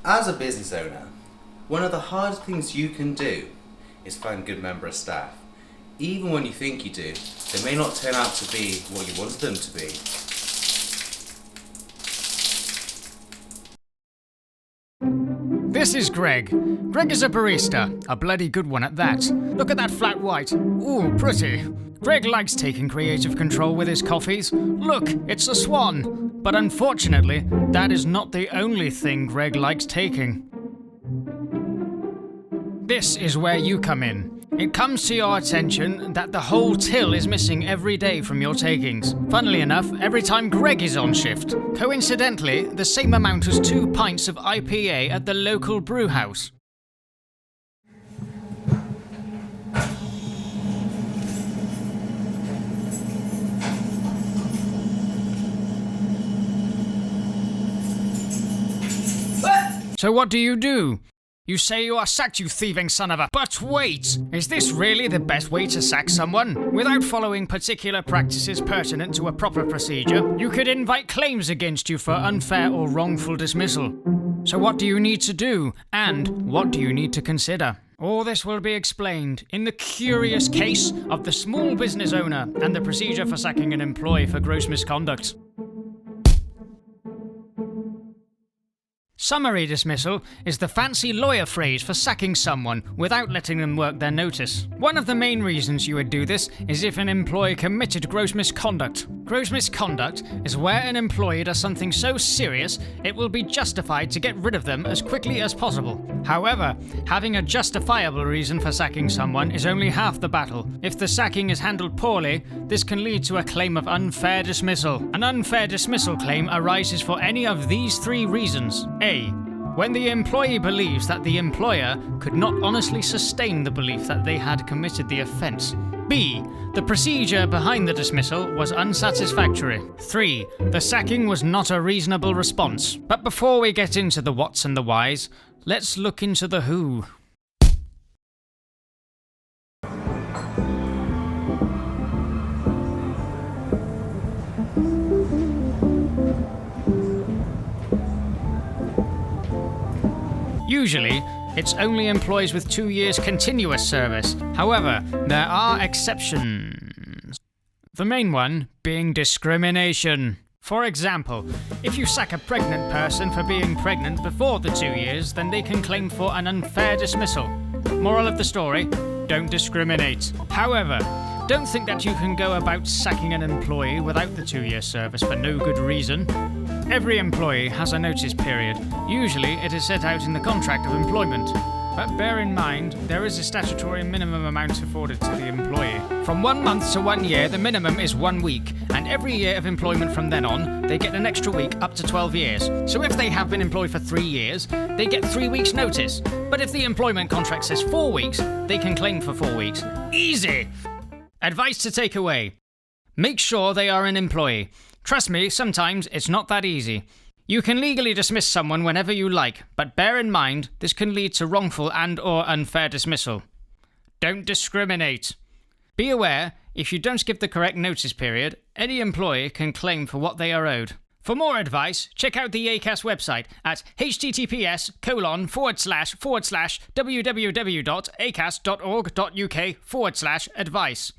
As a business owner, one of the hardest things you can do is find good member of staff. Even when you think you do, they may not turn out to be what you wanted them to be. This is Greg. Greg is a barista, a bloody good one at that. Look at that flat white. Ooh, pretty. Greg likes taking creative control with his coffees. Look, it's a swan. But unfortunately, that is not the only thing Greg likes taking. This is where you come in. It comes to your attention that the whole till is missing every day from your takings. Funnily enough, every time Greg is on shift. Coincidentally, the same amount as 2 pints of IPA at the local brew house. So what do? You say you are sacked, you thieving son of a... But wait! Is this really the best way to sack someone? Without following particular practices pertinent to a proper procedure, you could invite claims against you for unfair or wrongful dismissal. So what do you need to do? And what do you need to consider? All this will be explained in the curious case of the small business owner and the procedure for sacking an employee for gross misconduct. Summary dismissal is the fancy lawyer phrase for sacking someone without letting them work their notice. One of the main reasons you would do this is if an employee committed gross misconduct. Gross misconduct is where an employee does something so serious it will be justified to get rid of them as quickly as possible. However, having a justifiable reason for sacking someone is only half the battle. If the sacking is handled poorly, this can lead to a claim of unfair dismissal. An unfair dismissal claim arises for any of these 3 reasons. A. When the employee believes that the employer could not honestly sustain the belief that they had committed the offence. B. The procedure behind the dismissal was unsatisfactory. 3. The sacking was not a reasonable response. But before we get into the whats and the whys, let's look into the who. Usually, it's only employees with 2 years continuous service. However, there are exceptions. The main one being discrimination. For example, if you sack a pregnant person for being pregnant before the 2 years, then they can claim for an unfair dismissal. Moral of the story, don't discriminate. However, don't think that you can go about sacking an employee without the 2-year service for no good reason. Every employee has a notice period. Usually it is set out in the contract of employment. But bear in mind, there is a statutory minimum amount afforded to the employee. From 1 month to 1 year, the minimum is 1 week, and every year of employment from then on, they get an extra week up to 12 years. So if they have been employed for 3 years, they get 3 weeks' notice. But if the employment contract says 4 weeks, they can claim for 4 weeks. Easy! Advice to take away. Make sure they are an employee. Trust me, sometimes it's not that easy. You can legally dismiss someone whenever you like, but bear in mind, this can lead to wrongful and/or unfair dismissal. Don't discriminate. Be aware, if you don't give the correct notice period, any employee can claim for what they are owed. For more advice, check out the ACAS website at https://www.acas.org.uk/advice.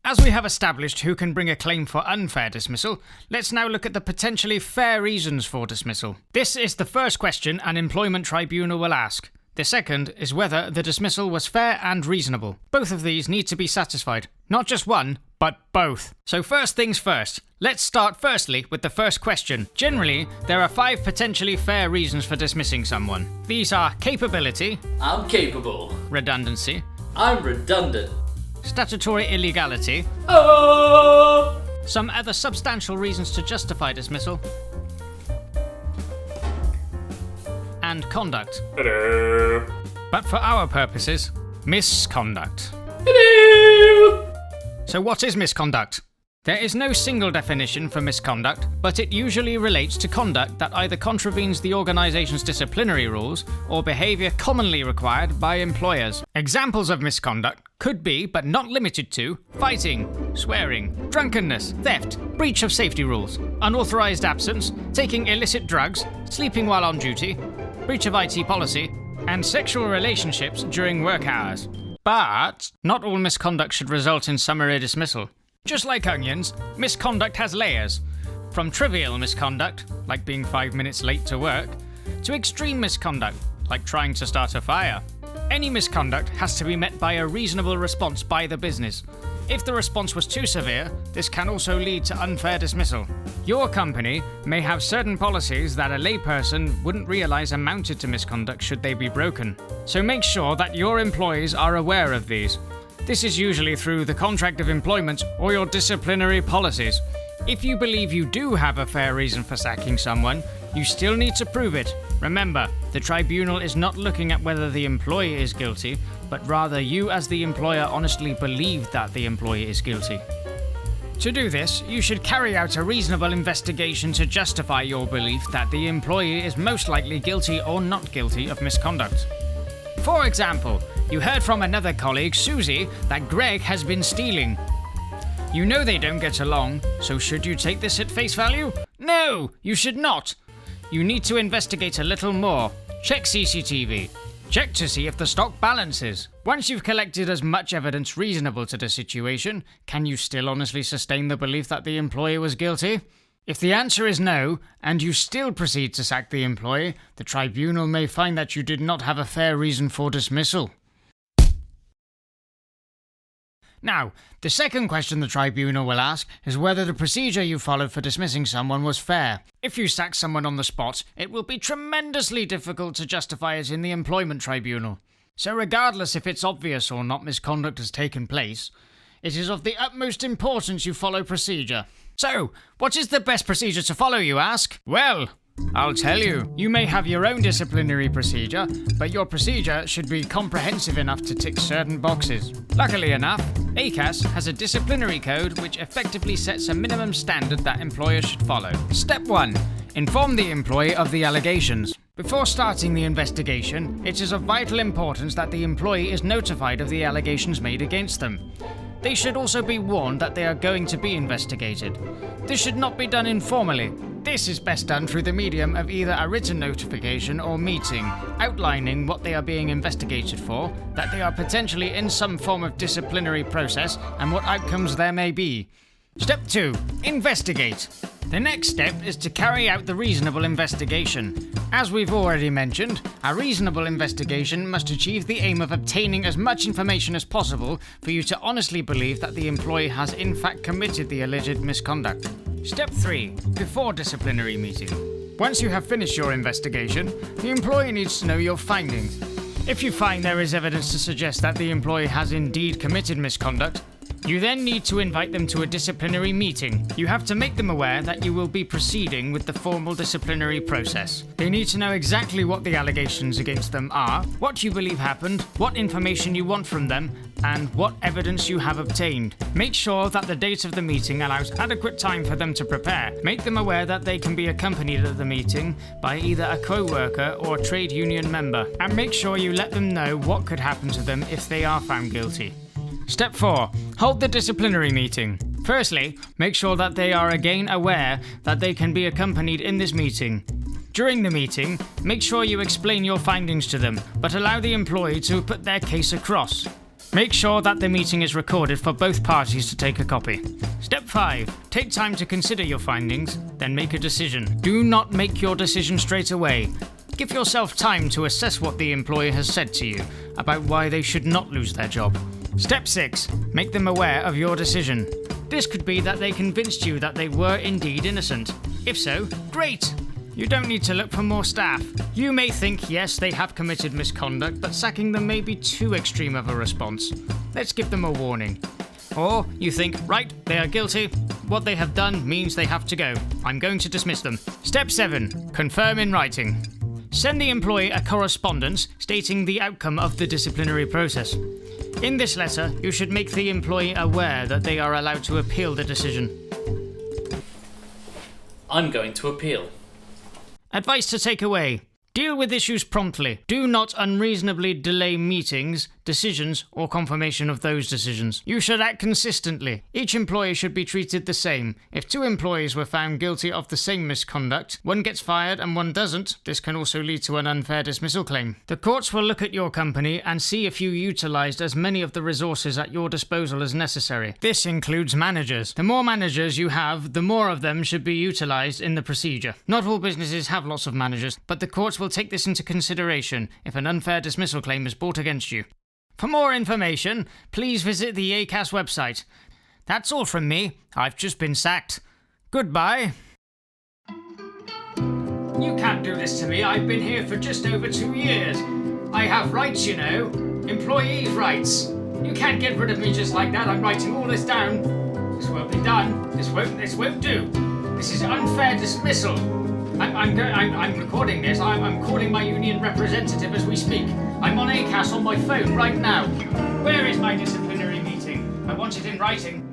As we have established who can bring a claim for unfair dismissal, let's now look at the potentially fair reasons for dismissal. This is the first question an employment tribunal will ask. The second is whether the dismissal was fair and reasonable. Both of these need to be satisfied. Not just one, but both. So first things first. Let's start firstly with the first question. Generally, there are 5 potentially fair reasons for dismissing someone. These are capability. I'm capable. Redundancy. I'm redundant. Statutory illegality. Oh! Some other substantial reasons to justify dismissal. And conduct. Hello. But for our purposes, misconduct. Hello. So what is misconduct? There is no single definition for misconduct, but it usually relates to conduct that either contravenes the organization's disciplinary rules or behavior commonly required by employers. Examples of misconduct could be, but not limited to, fighting, swearing, drunkenness, theft, breach of safety rules, unauthorized absence, taking illicit drugs, sleeping while on duty, breach of IT policy, and sexual relationships during work hours. But not all misconduct should result in summary dismissal. Just like onions, misconduct has layers. From trivial misconduct, like being 5 minutes late to work, to extreme misconduct, like trying to start a fire. Any misconduct has to be met by a reasonable response by the business. If the response was too severe, this can also lead to unfair dismissal. Your company may have certain policies that a layperson wouldn't realize amounted to misconduct should they be broken. So make sure that your employees are aware of these. This is usually through the contract of employment or your disciplinary policies. If you believe you do have a fair reason for sacking someone, you still need to prove it. Remember, the tribunal is not looking at whether the employee is guilty, but rather you as the employer honestly believe that the employee is guilty. To do this, you should carry out a reasonable investigation to justify your belief that the employee is most likely guilty or not guilty of misconduct. For example, you heard from another colleague, Susie, that Greg has been stealing. You know they don't get along, so should you take this at face value? No, you should not. You need to investigate a little more. Check CCTV. Check to see if the stock balances. Once you've collected as much evidence reasonable to the situation, can you still honestly sustain the belief that the employee was guilty? If the answer is no, and you still proceed to sack the employee, the tribunal may find that you did not have a fair reason for dismissal. Now, the second question the tribunal will ask is whether the procedure you followed for dismissing someone was fair. If you sack someone on the spot, it will be tremendously difficult to justify it in the employment tribunal. So regardless if it's obvious or not misconduct has taken place, it is of the utmost importance you follow procedure. So, what is the best procedure to follow, you ask? Well, I'll tell you. You may have your own disciplinary procedure, but your procedure should be comprehensive enough to tick certain boxes. Luckily enough, ACAS has a disciplinary code which effectively sets a minimum standard that employers should follow. Step 1. Inform the employee of the allegations. Before starting the investigation, it is of vital importance that the employee is notified of the allegations made against them. They should also be warned that they are going to be investigated. This should not be done informally. This is best done through the medium of either a written notification or meeting, outlining what they are being investigated for, that they are potentially in some form of disciplinary process, and what outcomes there may be. Step 2. Investigate. The next step is to carry out the reasonable investigation. As we've already mentioned, a reasonable investigation must achieve the aim of obtaining as much information as possible for you to honestly believe that the employee has in fact committed the alleged misconduct. Step 3. Before disciplinary meeting. Once you have finished your investigation, the employee needs to know your findings. If you find there is evidence to suggest that the employee has indeed committed misconduct, you then need to invite them to a disciplinary meeting. You have to make them aware that you will be proceeding with the formal disciplinary process. They need to know exactly what the allegations against them are, what you believe happened, what information you want from them, and what evidence you have obtained. Make sure that the date of the meeting allows adequate time for them to prepare. Make them aware that they can be accompanied at the meeting by either a co-worker or a trade union member, and make sure you let them know what could happen to them if they are found guilty. Step 4. Hold the disciplinary meeting. Firstly, make sure that they are again aware that they can be accompanied in this meeting. During the meeting, make sure you explain your findings to them, but allow the employee to put their case across. Make sure that the meeting is recorded for both parties to take a copy. Step 5. Take time to consider your findings, then make a decision. Do not make your decision straight away. Give yourself time to assess what the employee has said to you about why they should not lose their job. Step 6. Make them aware of your decision. This could be that they convinced you that they were indeed innocent. If so, great! You don't need to look for more staff. You may think, yes, they have committed misconduct, but sacking them may be too extreme of a response. Let's give them a warning. Or you think, right, they are guilty. What they have done means they have to go. I'm going to dismiss them. Step 7. Confirm in writing. Send the employee a correspondence stating the outcome of the disciplinary process. In this letter, you should make the employee aware that they are allowed to appeal the decision. I'm going to appeal. Advice to take away. Deal with issues promptly. Do not unreasonably delay meetings, decisions, or confirmation of those decisions. You should act consistently. Each employee should be treated the same. If 2 employees were found guilty of the same misconduct, one gets fired and one doesn't. This can also lead to an unfair dismissal claim. The courts will look at your company and see if you utilised as many of the resources at your disposal as necessary. This includes managers. The more managers you have, the more of them should be utilised in the procedure. Not all businesses have lots of managers, but the courts will take this into consideration if an unfair dismissal claim is brought against you. For more information, please visit the ACAS website. That's all from me. I've just been sacked. Goodbye. You can't do this to me. I've been here for just over 2 years. I have rights, you know. Employees' rights. You can't get rid of me just like that. I'm writing all this down. This won't be done. This won't do. This is unfair dismissal. I'm recording this. I'm calling my union representative as we speak. I'm on ACAS on my phone right now. Where is my disciplinary meeting? I want it in writing.